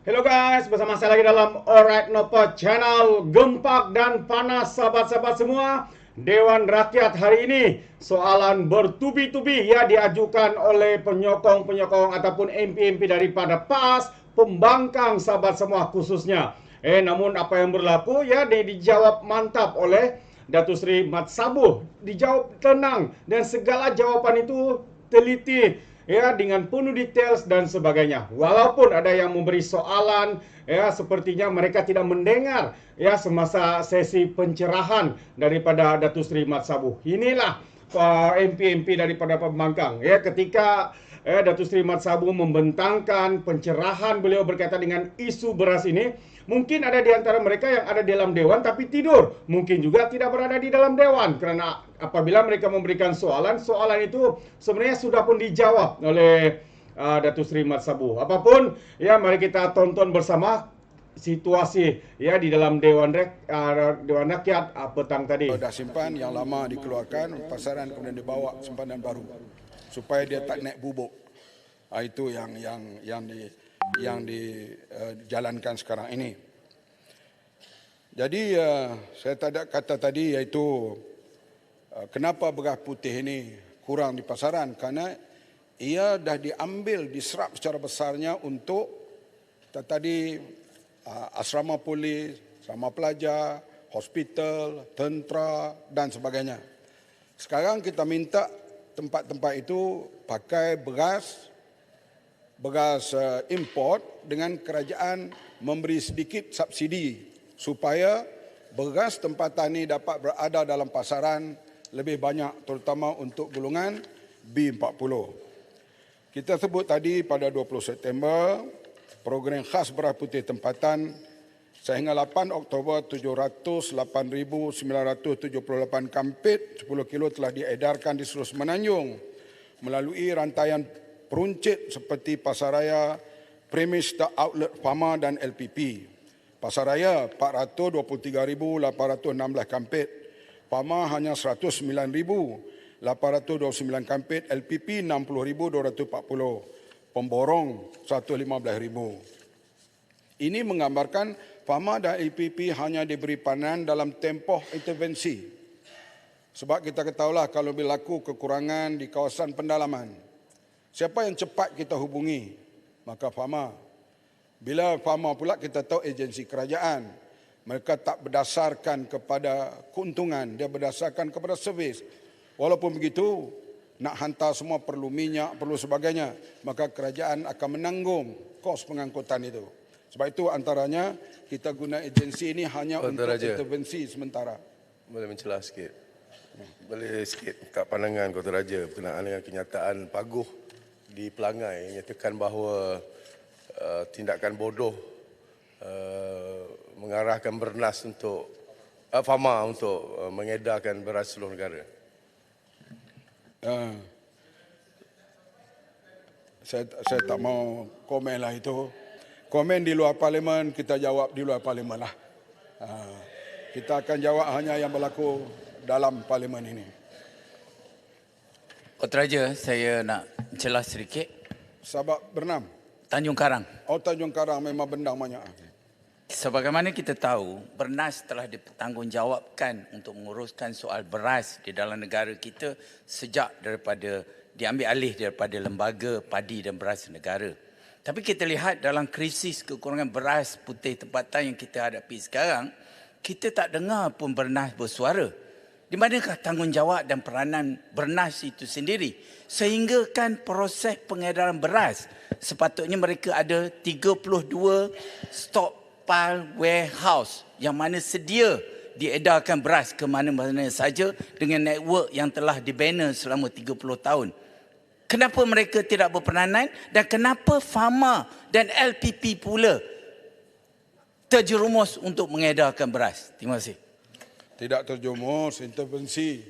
Hello guys, bersama saya lagi dalam Alright Nopo Channel. Gempak dan panas sahabat-sahabat semua. Dewan Rakyat hari ini soalan bertubi-tubi ya diajukan oleh penyokong-penyokong ataupun MP-MP daripada PAS, pembangkang sahabat semua khususnya. Namun apa yang berlaku ya dijawab mantap oleh Datuk Seri Mat Sabuh. Dijawab tenang dan segala jawapan itu teliti ya dengan penuh details dan sebagainya. Walaupun ada yang memberi soalan ya sepertinya mereka tidak mendengar ya semasa sesi pencerahan daripada Datuk Seri Mat Sabuh. Inilah MP-MP daripada pembangkang ya ketika Datuk Seri Mat Sabuh membentangkan pencerahan beliau berkaitan dengan isu beras ini. Mungkin ada di antara mereka yang ada di dalam dewan tapi tidur. Mungkin juga tidak berada di dalam dewan. Kerana apabila mereka memberikan soalan, soalan itu sebenarnya sudah pun dijawab oleh Datuk Seri Mat Sabuh. Apapun, ya mari kita tonton bersama situasi ya di dalam Dewan Rakyat petang tadi. Dah simpan yang lama dikeluarkan, pasaran kemudian dibawa simpanan baru supaya dia tak naik bubuk. Itu yang dijalankan sekarang ini. Jadi saya kata tadi iaitu kenapa beras putih ini kurang di pasaran, karena ia dah diambil, diserap secara besarnya untuk tadi asrama polis, asrama pelajar, hospital, tentera dan sebagainya. Sekarang kita minta tempat-tempat itu pakai beras import dengan kerajaan memberi sedikit subsidi supaya beras tempatan ini dapat berada dalam pasaran lebih banyak terutama untuk golongan B40. Kita sebut tadi pada 20 September program khas beras putih tempatan sehingga 8 Oktober 708,978 kampit 10 kilo telah diedarkan di seluruh Semenanjung melalui rantaian peruncit seperti Pasaraya, Premis Outlet Pharma dan LPP. Pasaraya 423,816 kampit, Pharma hanya 109,829 kampit, LPP 60,240, Pemborong 115,000. Ini menggambarkan Pharma dan LPP hanya diberi panan dalam tempoh intervensi. Sebab kita ketahuilah kalau berlaku kekurangan di kawasan pendalaman, siapa yang cepat kita hubungi? Maka Pharma. Bila Pharma pula kita tahu agensi kerajaan. Mereka tak berdasarkan kepada keuntungan, dia berdasarkan kepada servis. Walaupun begitu, nak hantar semua perlu minyak, perlu sebagainya. Maka kerajaan akan menanggung kos pengangkutan itu. Sebab itu antaranya kita guna agensi ini hanya untuk intervensi sementara. Boleh mencelah sikit? Boleh sikit kat pandangan Kota Raja berkenaan dengan kenyataan Paguh di Pelangai yang nyatakan bahawa tindakan bodoh mengarahkan Bernas untuk Pharma untuk mengedarkan beras seluruh negara. Saya tak mau komen lah itu. Komen di luar parlimen, kita jawab di luar parlimen lah. Kita akan jawab hanya yang berlaku dalam parlimen ini. Kota Raja, saya nak celah sedikit. Sabak Bernam. Tanjung Karang. Oh, Tanjung Karang memang bendang banyak. Sebagaimana kita tahu, Bernas telah dipertanggungjawabkan untuk menguruskan soal beras di dalam negara kita sejak daripada diambil alih daripada Lembaga Padi dan Beras Negara. Tapi kita lihat dalam krisis kekurangan beras putih tempatan yang kita hadapi sekarang, kita tak dengar pun Bernas bersuara. Di manakah tanggungjawab dan peranan Bernas itu sendiri? Sehingga kan proses pengedaran beras, sepatutnya mereka ada 32 stockpile warehouse yang mana sedia diedarkan beras ke mana-mana saja dengan network yang telah dibina selama 30 tahun. Kenapa mereka tidak berperanan dan kenapa Pharma dan LPP pula terjerumus untuk mengedarkan beras? Terima kasih. Tidak terjumus, intervensi.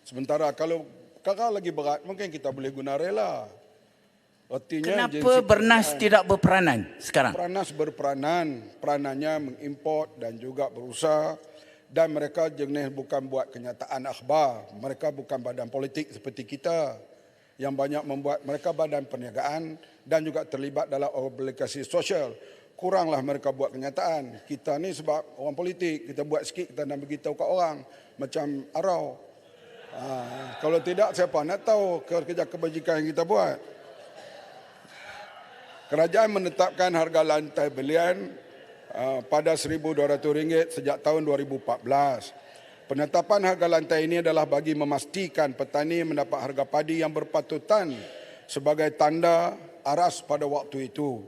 Sementara kalau lagi berat, mungkin kita boleh guna rela. Artinya kenapa Bernas tidak berperanan sekarang? Bernas berperanan, peranannya mengimport dan juga berusaha. Dan mereka jenis bukan buat kenyataan akhbar. Mereka bukan badan politik seperti kita. Yang banyak membuat mereka badan perniagaan dan juga terlibat dalam obligasi sosial. kuranglah mereka buat kenyataan. Kita ni sebab orang politik, kita buat sikit, kita nak beritahu kat orang. Macam arau. Kalau tidak, siapa nak tahu kerja kebajikan yang kita buat. Kerajaan menetapkan harga lantai belian pada RM1,200 sejak tahun 2014. Penetapan harga lantai ini adalah bagi memastikan petani mendapat harga padi yang berpatutan sebagai tanda aras pada waktu itu.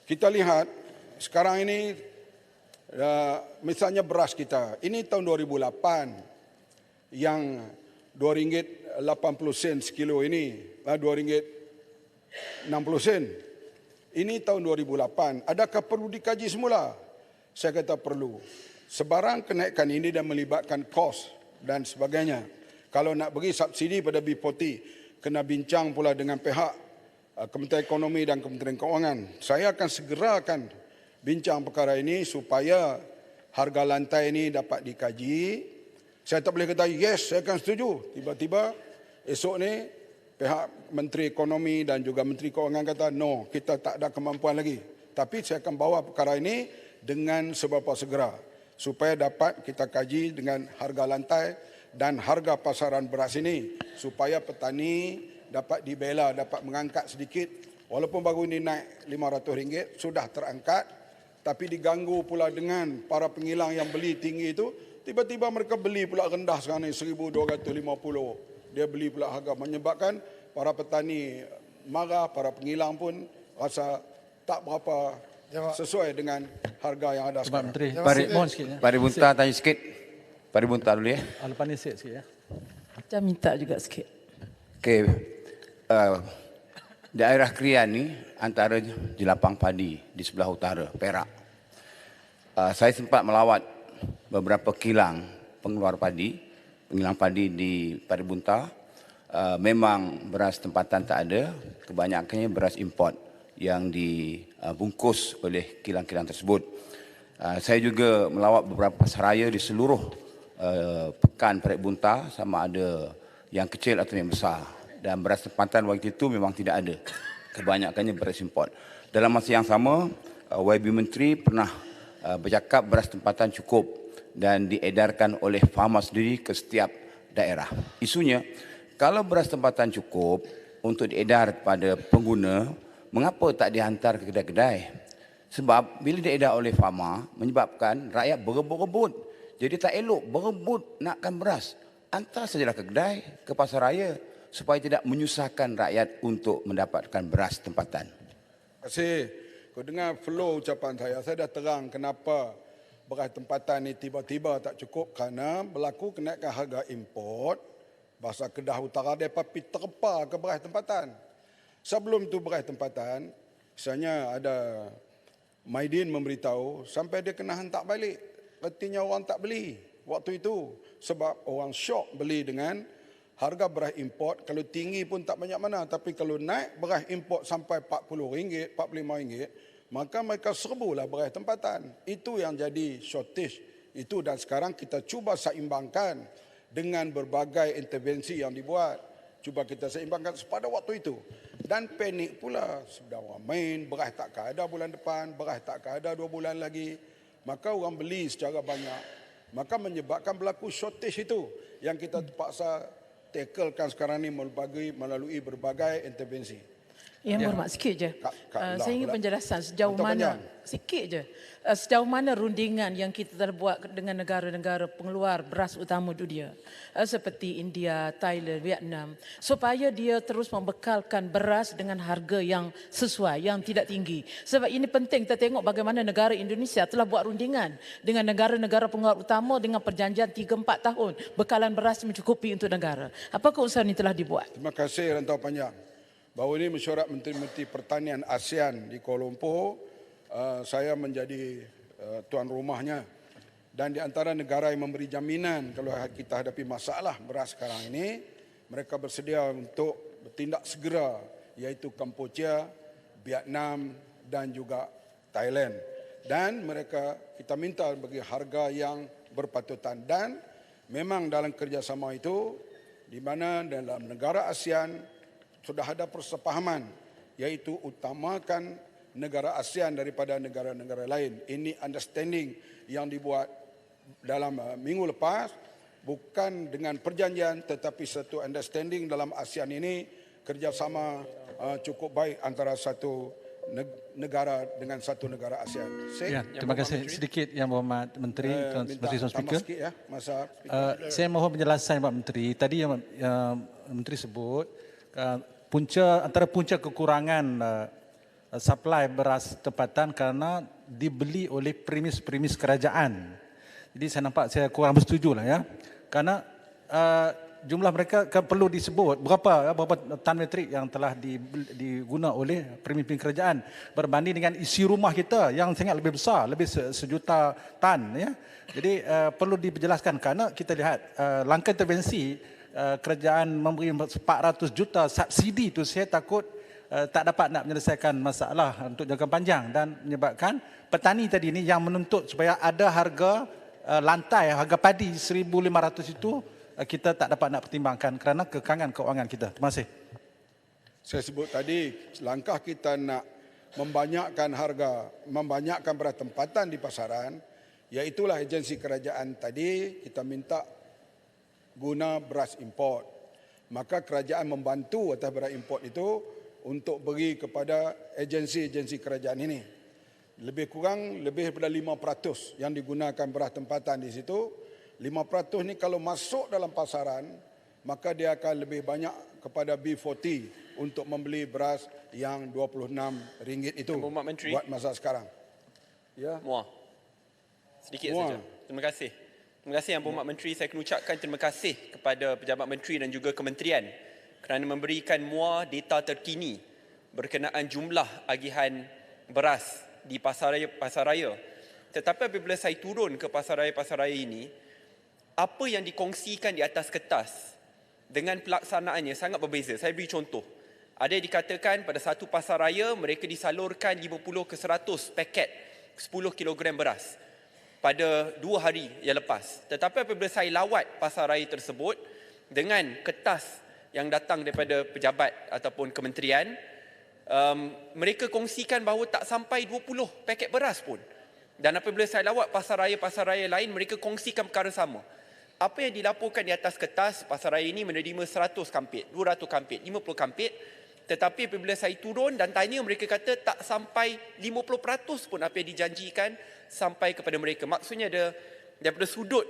Kita lihat sekarang ini, misalnya beras kita, ini tahun 2008 yang RM2.80 sekilo ini, RM2.60. Ini tahun 2008. Adakah perlu dikaji semula? Saya kata perlu. Sebarang kenaikan ini dan melibatkan kos dan sebagainya. Kalau nak beri subsidi pada B40, kena bincang pula dengan pihak Kementerian Ekonomi dan Kementerian Keuangan. Saya akan segerakan bincang perkara ini supaya harga lantai ini dapat dikaji. Saya tak boleh kata, yes, saya akan setuju. Tiba-tiba esok ni, pihak Menteri Ekonomi dan juga Menteri Keuangan kata, no, kita tak ada kemampuan lagi. Tapi saya akan bawa perkara ini dengan seberapa segera. Supaya dapat kita kaji dengan harga lantai dan harga pasaran beras ini. Supaya petani dapat dibela, dapat mengangkat sedikit. Walaupun baru ini naik RM500, sudah terangkat. Tapi diganggu pula dengan para pengilang yang beli tinggi itu. Tiba-tiba mereka beli pula rendah sekarang ni RM1,250. Dia beli pula harga, menyebabkan para petani marah, para pengilang pun rasa tak berapa sesuai dengan harga yang ada sekarang. Pak Bunta tanya sikit. Pak Bunta dulu ya. Lepas ni sikit ya. Saya minta juga sikit. Okey. Daerah Krian ni antara jelapang padi di sebelah utara, Perak. Saya sempat melawat beberapa kilang pengeluar padi, pengilang padi di Pari Bunta. Memang beras tempatan tak ada, kebanyakannya beras import yang dibungkus oleh kilang-kilang tersebut. Saya juga melawat beberapa pasaraya di seluruh pekan Pari Bunta, sama ada yang kecil atau yang besar. Dan beras tempatan waktu itu memang tidak ada, kebanyakannya beras import. Dalam masa yang sama, YB Menteri pernah bercakap beras tempatan cukup dan diedarkan oleh farmer sendiri ke setiap daerah. Isunya, kalau beras tempatan cukup untuk diedar kepada pengguna, mengapa tak dihantar ke kedai-kedai? Sebab bila diedar oleh farmer, menyebabkan rakyat berebut-rebut. Jadi tak elok berebut nakkan beras. Hantar sajalah ke kedai, ke pasar raya, supaya tidak menyusahkan rakyat untuk mendapatkan beras tempatan. Terima kasih. Kau dengar flow ucapan saya dah terang kenapa beras tempatan ini tiba-tiba tak cukup kerana berlaku kenaikan harga import. Bahasa Kedah Utara mereka pergi terpa ke beras tempatan. Sebelum tu beras tempatan, misalnya ada Maidin memberitahu sampai dia kena hantar balik. Artinya orang tak beli waktu itu. Sebab orang syok beli dengan harga beras import. Kalau tinggi pun tak banyak mana. Tapi kalau naik beras import sampai RM40, RM45, maka mereka serbulah beras tempatan. Itu yang jadi shortage. Itu dan sekarang kita cuba seimbangkan dengan berbagai intervensi yang dibuat. Cuba kita seimbangkan pada waktu itu. Dan panik pula. Sudah orang main, beras takkan ada bulan depan, beras takkan ada 2 bulan lagi. Maka orang beli secara banyak. Maka menyebabkan berlaku shortage itu. Yang kita terpaksa tacklekan sekarang ini melalui berbagai intervensi. Yang bermak sikit je. Saya ingin penjelasan sejauh Untuk mana, panjang. sikit je. Sejauh mana rundingan yang kita telah buat dengan negara-negara pengeluar beras utama dunia. Seperti India, Thailand, Vietnam. Supaya dia terus membekalkan beras dengan harga yang sesuai, yang tidak tinggi. Sebab ini penting kita tengok bagaimana negara Indonesia telah buat rundingan dengan negara-negara pengeluar utama dengan perjanjian 3-4 tahun. Bekalan beras mencukupi untuk negara. Apakah usaha ini telah dibuat? Terima kasih Rantau Panjang. Bahawa ini mesyuarat Menteri-Menteri Pertanian ASEAN di Kuala Lumpur, saya menjadi tuan rumahnya. Dan di antara negara yang memberi jaminan kalau kita hadapi masalah beras sekarang ini, mereka bersedia untuk bertindak segera, iaitu Kamboja, Vietnam dan juga Thailand. Dan mereka kita minta bagi harga yang berpatutan. Dan memang dalam kerjasama itu, di mana dalam negara ASEAN, sudah ada persepahaman, iaitu utamakan negara ASEAN daripada negara-negara lain. Ini understanding yang dibuat dalam minggu lepas, bukan dengan perjanjian tetapi satu understanding dalam ASEAN ini, kerjasama cukup baik antara satu negara dengan satu negara ASEAN. Ya, terima kasih. Sedikit Yang Berhormat Menteri, Menteri Speaker. Sikit ya, masa Saya mohon penjelasan Pak Menteri. Tadi yang Menteri sebut antara punca kekurangan supply beras tempatan kerana dibeli oleh premis kerajaan. Jadi saya kurang bersetuju lah ya. Kerana jumlah mereka perlu disebut berapa tan metrik yang telah diguna oleh premis kerajaan berbanding dengan isi rumah kita yang sangat lebih besar, lebih sejuta tan ya. Jadi perlu dijelaskan kerana kita lihat langkah intervensi kerajaan memberi 400 juta subsidi itu, saya takut tak dapat nak menyelesaikan masalah untuk jangka panjang dan menyebabkan petani tadi ini yang menuntut supaya ada harga lantai, harga padi 1,500 itu kita tak dapat nak pertimbangkan kerana kekangan keuangan kita. Terima kasih. saya sebut tadi, langkah kita nak membanyakkan beras tempatan di pasaran, iaitulah agensi kerajaan tadi kita minta guna beras import. Maka kerajaan membantu atas beras import itu untuk beri kepada agensi-agensi kerajaan ini. Lebih daripada 5% yang digunakan beras tempatan di situ. 5% ni kalau masuk dalam pasaran, maka dia akan lebih banyak kepada B40 untuk membeli beras yang RM26 itu buat masa sekarang. Ya. Muar. Sedikit saja. Terima kasih. Terima kasih Yang Berhormat Menteri. Saya kena ucapkan terima kasih kepada pejabat menteri dan juga kementerian kerana memberikan muar data terkini berkenaan jumlah agihan beras di pasaraya. Tetapi apabila saya turun ke pasaraya ini, apa yang dikongsikan di atas kertas dengan pelaksanaannya sangat berbeza. Saya beri contoh. Ada yang dikatakan pada satu pasaraya mereka disalurkan 50 ke 100 paket 10 kilogram beras pada 2 hari yang lepas. Tetapi apabila saya lawat pasaraya tersebut dengan kertas yang datang daripada pejabat ataupun kementerian, mereka kongsikan bahawa tak sampai 20 paket beras pun. Dan apabila saya lawat pasaraya lain, mereka kongsikan perkara sama. Apa yang dilaporkan di atas kertas, pasaraya ini menerima 100 kampit, 200 kampit, 50 kampit. Tetapi apabila saya turun dan tanya, mereka kata tak sampai 50% pun apa yang dijanjikan sampai kepada mereka. Maksudnya daripada sudut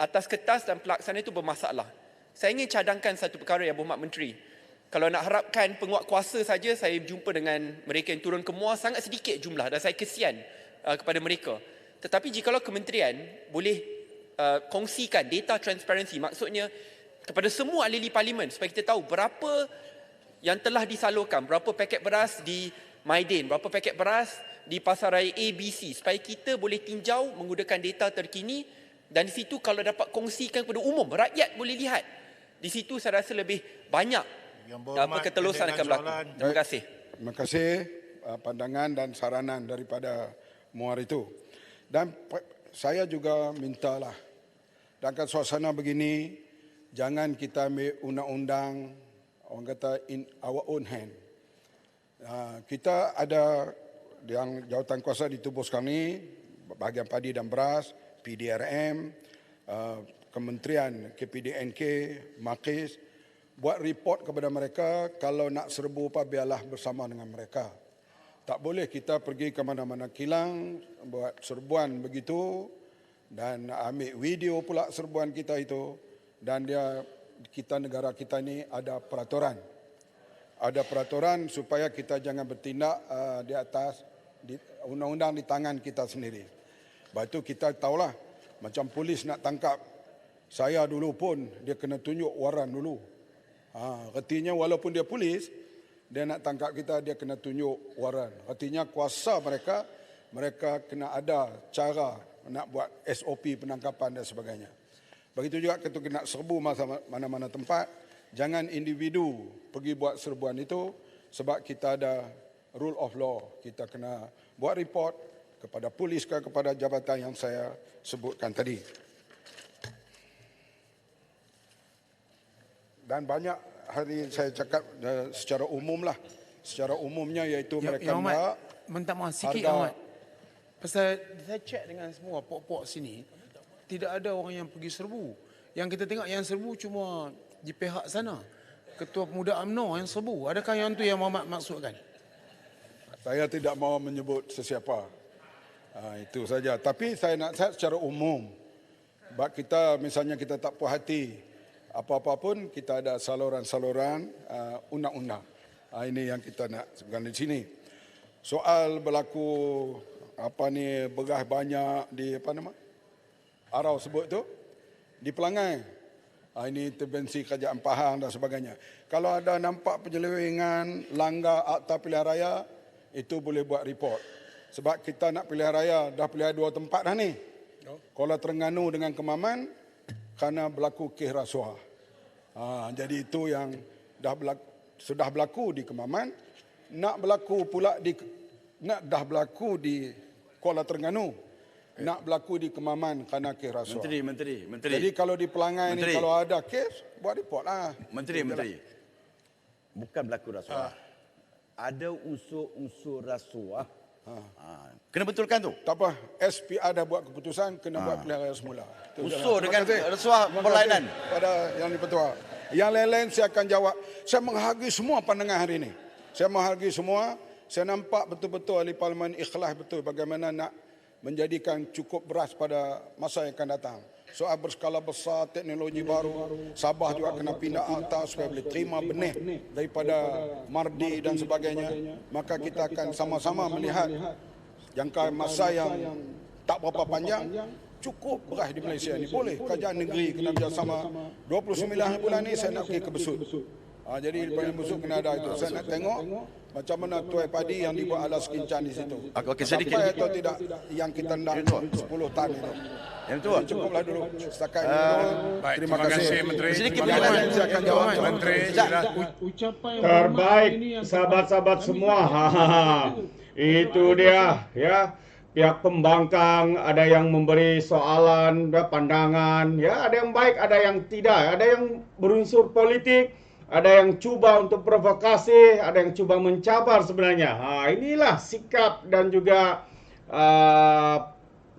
atas kertas dan pelaksanaan itu bermasalah. Saya ingin cadangkan satu perkara Yang Berhormat Menteri. Kalau nak harapkan penguat kuasa saja, saya berjumpa dengan mereka yang turun ke muar, sangat sedikit jumlah dan saya kesian kepada mereka. Tetapi jikalau kementerian boleh kongsikan data transparansi, maksudnya kepada semua ahli parlimen supaya kita tahu berapa yang telah disalurkan, berapa paket beras di Maidin, berapa paket beras di pasaraya ABC, supaya kita boleh tinjau menggunakan data terkini dan di situ kalau dapat kongsikan kepada umum, rakyat boleh lihat. Di situ saya rasa lebih banyak ketelusan akan berlaku. Terima kasih. Terima kasih pandangan dan saranan daripada muar itu. Dan saya juga mintalah, dalam suasana begini, jangan kita ambil undang-undang, orang kata in our own hand. Kita ada yang jawatan kuasa di tubuh kami, bahagian padi dan beras, PDRM, Kementerian KPDNK, Makis, buat report kepada mereka, kalau nak serbu apa biarlah bersama dengan mereka. Tak boleh kita pergi ke mana-mana kilang, buat serbuan begitu, dan ambil video pula serbuan kita itu, dan negara kita ni ada peraturan. Ada peraturan supaya kita jangan bertindak di atas undang-undang di tangan kita sendiri. Lepas itu kita tahulah, macam polis nak tangkap saya dulu pun, dia kena tunjuk waran dulu. Artinya walaupun dia polis, dia nak tangkap kita, dia kena tunjuk waran. Artinya kuasa mereka kena ada cara nak buat SOP penangkapan dan sebagainya. Begitu juga ketika nak serbu mana-mana tempat, jangan individu pergi buat serbuan itu, sebab kita ada rule of law. Kita kena buat report kepada polis ke kepada jabatan yang saya sebutkan tadi. Dan banyak hari saya cakap secara umum lah, secara umumnya iaitu mereka Yang Ahmad, nak minta maaf sikit harga- Ahmad. Pasal saya cek dengan semua pok-pok sini, tidak ada orang yang pergi serbu. Yang kita tengok yang serbu cuma di pihak sana. Ketua Pemuda UMNO yang serbu. Adakah yang tu yang Muhammad maksudkan? Saya tidak mau menyebut sesiapa. Itu saja. Tapi saya nak secara umum. Sebab kita misalnya kita tak puas hati apa-apa pun, kita ada saluran-saluran undang-undang. Ini yang kita nak sebutkan di sini. Soal berlaku beras banyak di Arau sebut tu di Pelangai. Ini intervensi kerajaan Pahang dan sebagainya. Kalau ada nampak penyelewengan, langgar Akta Pilihan Raya, itu boleh buat report. Sebab kita nak pilihan raya, dah pilihan 2 tempat dah ni. Kuala Terengganu dengan Kemaman, kerana berlaku kes rasuah. Jadi itu yang sudah berlaku di Kemaman, dah berlaku di Kuala Terengganu, nak berlaku di Kemaman kerana kes rasuah. Menteri. Jadi kalau di Pelangai ni kalau ada kes, buat report lah. Menteri. Bukan berlaku rasuah. Ada unsur-unsur rasuah. Kena betulkan tu. Tak apa, SPR dah buat keputusan, kena buat pilihan raya semula. Unsur dengan rasuah berlainan. Pada Yang Di-Pertua. Yang lain-lain saya akan jawab. Saya menghargai semua pandangan hari ini. Saya menghargai semua. Saya nampak betul-betul ahli parlimen ikhlas betul bagaimana nak menjadikan cukup beras pada masa yang akan datang. Soal berskala besar, teknologi baru, Sabah juga kena pindah akta supaya boleh terima benih daripada Mardi dan sebagainya. Maka kita akan sama-sama melihat jangka masa yang tak berapa panjang, cukup beras di Malaysia ni. Boleh kerajaan negeri kena bersama. 29 bulan ni saya nak pergi ke Besut. Jadi paling Besut kena ada itu. Saya nak tengok macam mana tuai padi yang dibuat ala sekincan di situ. Okey, sedikit. Sampai atau tidak yang kita nak 10 tan itu. Yang tu. Cukuplah dulu. Setakat ini dulu. Baik, Terima kasih Menteri. Sedikit Terima kasih. Saya akan jawab. Menteri. Terbaik sahabat-sahabat semua. Itu dia ya. Pihak pembangkang ada yang memberi soalan, pandangan, ya, ada yang baik, ada yang tidak, ada yang berunsur politik, ada yang cuba untuk provokasi, ada yang cuba mencabar sebenarnya. Inilah sikap dan juga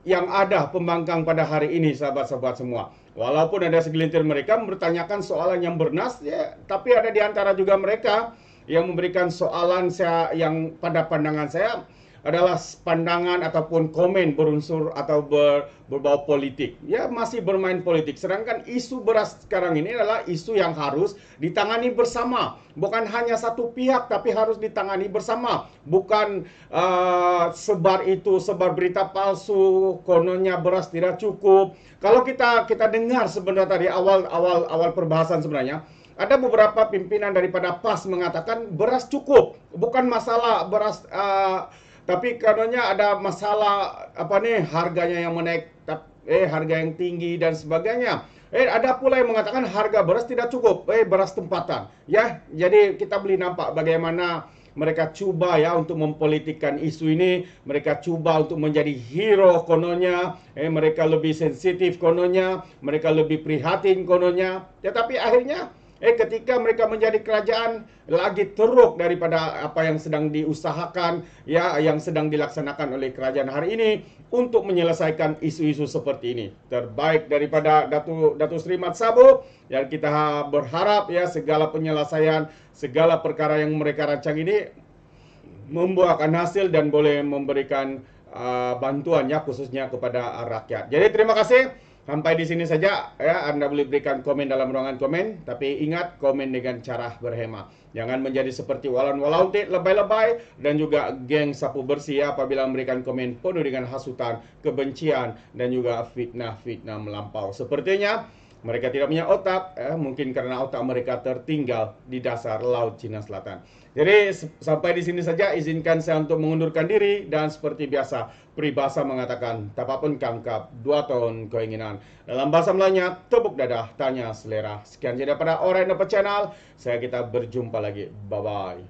yang ada pembangkang pada hari ini, sahabat-sahabat semua. Walaupun ada segelintir mereka mempertanyakan soalan yang bernas, ya, tapi ada di antara juga mereka yang memberikan soalan yang pada pandangan saya adalah pandangan ataupun komen berunsur atau berbau politik. Ya, masih bermain politik. Sedangkan isu beras sekarang ini adalah isu yang harus ditangani bersama. Bukan hanya satu pihak, tapi harus ditangani bersama. Bukan sebar berita palsu, kononnya beras tidak cukup. Kalau kita dengar sebenarnya tadi awal perbahasan sebenarnya, ada beberapa pimpinan daripada PAS mengatakan beras cukup. Bukan masalah beras tapi karenanya ada masalah harganya yang menaik, harga yang tinggi dan sebagainya. Ada pula yang mengatakan harga beras tidak cukup, beras tempatan. Ya, jadi kita boleh nampak bagaimana mereka cuba ya untuk mempolitikkan isu ini, mereka cuba untuk menjadi hero kononnya, mereka lebih sensitif kononnya, mereka lebih prihatin kononnya. Tetapi akhirnya ketika mereka menjadi kerajaan, lagi teruk daripada apa yang sedang diusahakan, ya, yang sedang dilaksanakan oleh kerajaan hari ini untuk menyelesaikan isu-isu seperti ini. Terbaik daripada Datuk Seri Mat Sabo, yang kita berharap ya segala penyelesaian, segala perkara yang mereka rancang ini membuahkan hasil dan boleh memberikan bantuan ya khususnya kepada rakyat. Jadi terima kasih. Sampai di sini saja ya, Anda boleh berikan komen dalam ruangan komen, tapi ingat komen dengan cara berhema. Jangan menjadi seperti Walan Walautit lebay-lebay dan juga geng sapu bersih ya, apabila memberikan komen penuh dengan hasutan, kebencian dan juga fitnah-fitnah melampau. Sepertinya mereka tidak punya otak, mungkin karena otak mereka tertinggal di dasar Laut Cina Selatan. Jadi sampai di sini saja, izinkan saya untuk mengundurkan diri dan seperti biasa peribahasa mengatakan tapapun kangkap 2 tahun keinginan. Dalam bahasa Melayunya tepuk dadah tanya selera. Sekian saja daripada Alright No Channel. Kita berjumpa lagi. Bye bye.